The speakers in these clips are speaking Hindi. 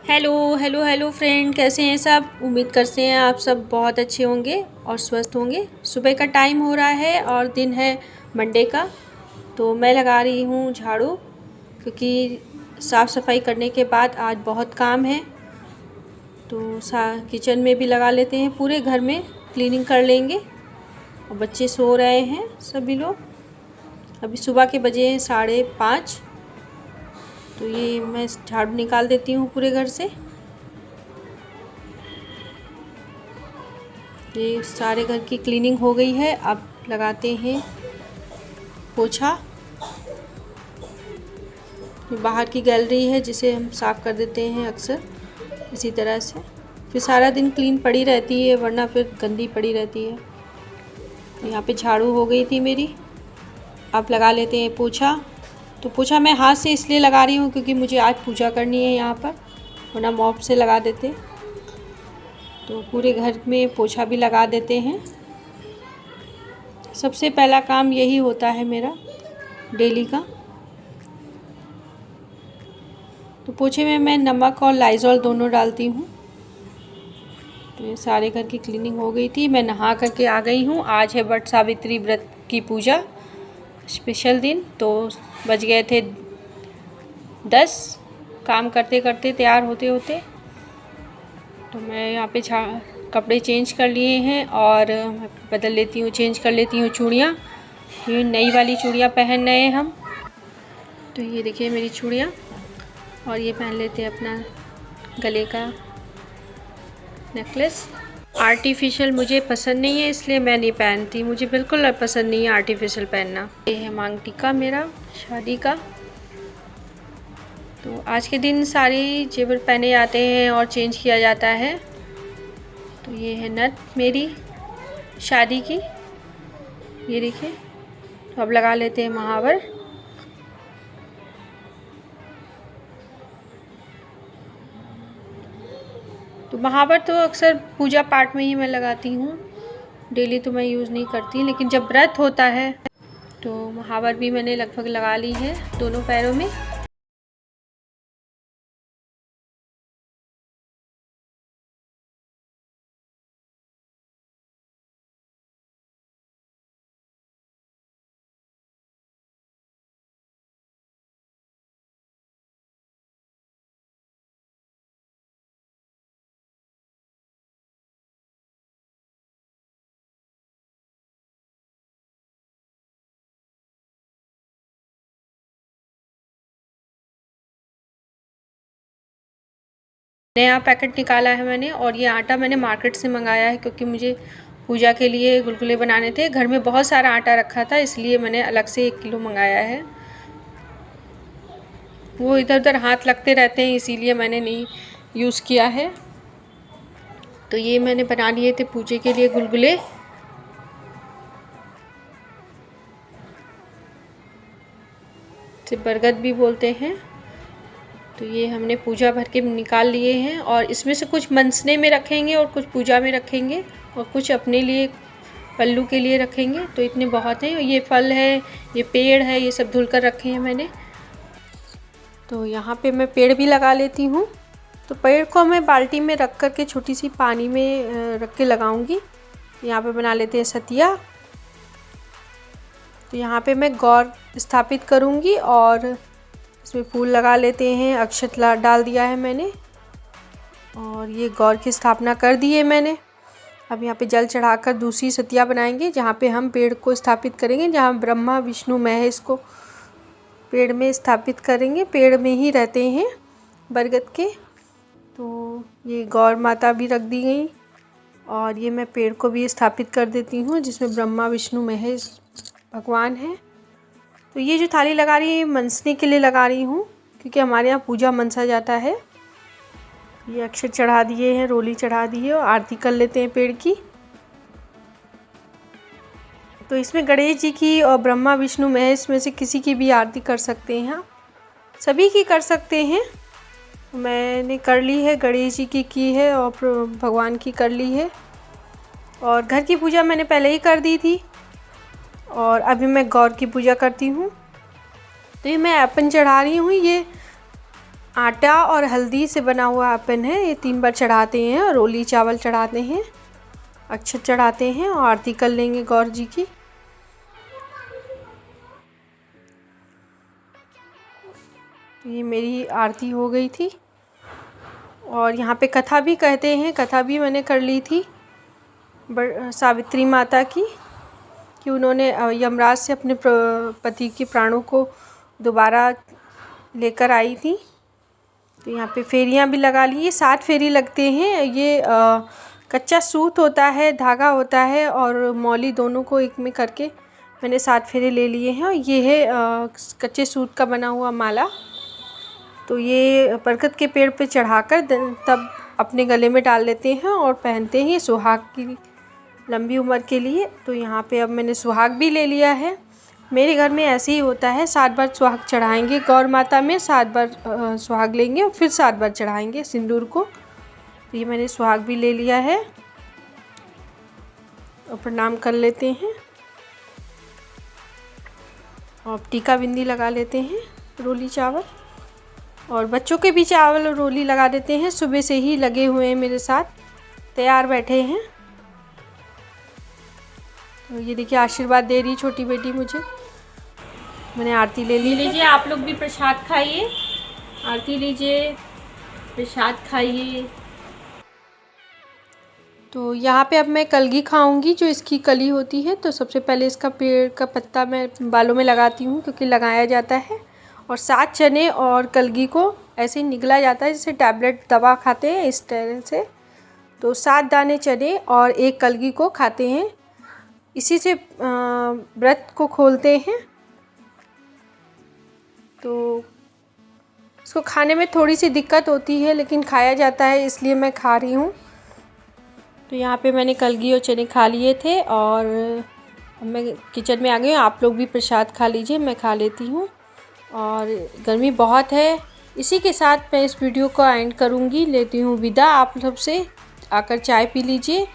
हेलो हेलो हेलो फ्रेंड, कैसे हैं सब। उम्मीद करते हैं आप सब बहुत अच्छे होंगे और स्वस्थ होंगे। सुबह का टाइम हो रहा है और दिन है मंडे का। तो मैं लगा रही हूँ झाड़ू, क्योंकि साफ़ सफाई करने के बाद आज बहुत काम है। तो किचन में भी लगा लेते हैं, पूरे घर में क्लीनिंग कर लेंगे। और बच्चे सो रहे हैं सभी लोग। अभी सुबह के बजे हैं 5:30। तो ये मैं झाड़ू निकाल देती हूँ पूरे घर से। ये सारे घर की क्लीनिंग हो गई है। अब लगाते हैं पोछा। ये बाहर की गैलरी है जिसे हम साफ़ कर देते हैं अक्सर इसी तरह से। फिर सारा दिन क्लीन पड़ी रहती है, वरना फिर गंदी पड़ी रहती है। यहाँ पे झाड़ू हो गई थी मेरी। अब लगा लेते हैं पोछा। तो पोछा मैं हाथ से इसलिए लगा रही हूँ क्योंकि मुझे आज पूजा करनी है यहाँ पर, वरना मॉप से लगा देते। तो पूरे घर में पोछा भी लगा देते हैं। सबसे पहला काम यही होता है मेरा डेली का। तो पोछे में मैं नमक और लाइज़ॉल दोनों डालती हूँ। तो ये सारे घर की क्लीनिंग हो गई थी। मैं नहा करके आ गई हूँ। आज है वट सावित्री व्रत की पूजा, स्पेशल दिन। तो बज गए थे 10 काम करते करते, तैयार होते होते। तो मैं यहाँ पे कपड़े चेंज कर लिए हैं और बदल लेती हूँ, चेंज कर लेती हूँ चूड़ियाँ। ये नई वाली चूड़ियाँ पहन रहे हैं हम। तो ये देखिए मेरी चूड़ियाँ। और ये पहन लेते हैं अपना गले का नेकलेस। आर्टिफिशियल मुझे पसंद नहीं है, इसलिए मैं नहीं पहनती। मुझे बिल्कुल पसंद नहीं है आर्टिफिशियल पहनना। ये है मांग टीका मेरा शादी का। तो आज के दिन सारी जेवर पहने जाते हैं और चेंज किया जाता है। तो ये है नथ मेरी शादी की, ये देखिए। तो अब लगा लेते हैं महावर। तो महावर तो अक्सर पूजा पाठ में ही मैं लगाती हूँ, डेली तो मैं यूज़ नहीं करती। लेकिन जब व्रत होता है तो महावर भी मैंने लगभग लगा ली है दोनों पैरों में। नया पैकेट निकाला है मैंने, और ये आटा मैंने मार्केट से मंगाया है क्योंकि मुझे पूजा के लिए गुलगुले बनाने थे। घर में बहुत सारा आटा रखा था, इसलिए मैंने अलग से 1 किलो मंगाया है। वो इधर उधर हाथ लगते रहते हैं, इसीलिए मैंने नहीं यूज़ किया है। तो ये मैंने बना लिए थे पूजे के लिए गुलगुले। इसे बरगद भी बोलते हैं। तो ये हमने पूजा भर के निकाल लिए हैं, और इसमें से कुछ मनसने में रखेंगे और कुछ पूजा में रखेंगे और कुछ अपने लिए पल्लू के लिए रखेंगे। तो इतने बहुत हैं। ये फल है, ये पेड़ है, ये सब धुल कर रखे हैं मैंने। तो यहाँ पे मैं पेड़ भी लगा लेती हूँ। तो पेड़ को मैं बाल्टी में रख कर के छोटी सी पानी में रख के लगाऊंगी। यहाँ पे बना लेते हैं सतिया। तो यहाँ पे मैं गौर स्थापित करूँगी और इसमें फूल लगा लेते हैं। अक्षत डाल दिया है मैंने, और ये गौर की स्थापना कर दी है मैंने। अब यहाँ पे जल चढ़ाकर दूसरी सतिया बनाएंगे, जहाँ पे हम पेड़ को स्थापित करेंगे। जहाँ ब्रह्मा विष्णु महेश को पेड़ में स्थापित करेंगे। पेड़ में ही रहते हैं बरगद के। तो ये गौर माता भी रख दी गई, और ये मैं पेड़ को भी स्थापित कर देती हूँ जिसमें ब्रह्मा विष्णु महेश भगवान हैं। तो ये जो थाली लगा रही है, मनसने के लिए लगा रही हूँ, क्योंकि हमारे यहाँ पूजा मनसा जाता है। ये अक्षर चढ़ा दिए हैं, रोली चढ़ा दी है, और आरती कर लेते हैं पेड़ की। तो इसमें गणेश जी की और ब्रह्मा विष्णु महेश में से किसी की भी आरती कर सकते हैं, सभी की कर सकते हैं। मैंने कर ली है, गणेश जी की है और भगवान की कर ली है। और घर की पूजा मैंने पहले ही कर दी थी, और अभी मैं गौर की पूजा करती हूँ। तो ये मैं ऐपन चढ़ा रही हूँ। ये आटा और हल्दी से बना हुआ अपन है, ये 3 बार चढ़ाते हैं और रोली चावल चढ़ाते हैं, अक्षत चढ़ाते हैं और आरती कर लेंगे गौर जी की। तो ये मेरी आरती हो गई थी और यहाँ पे कथा भी कहते हैं, कथा भी मैंने कर ली थी सावित्री माता की, कि उन्होंने यमराज से अपने पति के प्राणों को दोबारा लेकर आई थी। तो यहाँ पे फेरियाँ भी लगा ली, 7 फेरी लगते हैं। ये कच्चा सूत होता है, धागा होता है और मौली दोनों को एक में करके मैंने 7 फेरे ले लिए हैं। और ये है कच्चे सूत का बना हुआ माला। तो ये बरगद के पेड़ पे चढ़ाकर तब अपने गले में डाल लेते हैं और पहनते हैं सुहाग की लंबी उम्र के लिए। तो यहाँ पे अब मैंने सुहाग भी ले लिया है। मेरे घर में ऐसे ही होता है, 7 बार सुहाग चढ़ाएंगे गौर माता में, 7 बार सुहाग लेंगे और फिर 7 बार चढ़ाएंगे सिंदूर को। तो ये मैंने सुहाग भी ले लिया है और प्रणाम कर लेते हैं और टीका बिंदी लगा लेते हैं रोली चावल, और बच्चों के भी चावल और रोली लगा देते हैं। सुबह से ही लगे हुए हैं मेरे साथ, तैयार बैठे हैं। तो ये देखिए आशीर्वाद दे रही छोटी बेटी मुझे। मैंने आरती ले ली। लीजिए आप लोग भी प्रसाद खाइए, आरती लीजिए, प्रसाद खाइए। तो यहाँ पे अब मैं कलगी खाऊंगी, जो इसकी कली होती है। तो सबसे पहले इसका पेड़ का पत्ता मैं बालों में लगाती हूँ, क्योंकि लगाया जाता है। और 7 चने और कलगी को ऐसे निगला जाता है, जैसे टैबलेट दवा खाते हैं इस तरह से। तो 7 दाने चने और 1 कलगी को खाते हैं। इसी से व्रत को खोलते हैं। तो इसको खाने में थोड़ी सी दिक्कत होती है, लेकिन खाया जाता है, इसलिए मैं खा रही हूँ। तो यहाँ पे मैंने कलगी और चने खा लिए थे और मैं किचन में आ गई हूँ। आप लोग भी प्रसाद खा लीजिए, मैं खा लेती हूँ। और गर्मी बहुत है। इसी के साथ मैं इस वीडियो को एंड करूँगी, लेती हूँ विदा आप सबसे। आकर चाय पी लीजिए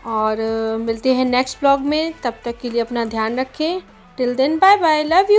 और मिलते हैं नेक्स्ट ब्लॉग में। तब तक के लिए अपना ध्यान रखें। Till then bye bye, love you.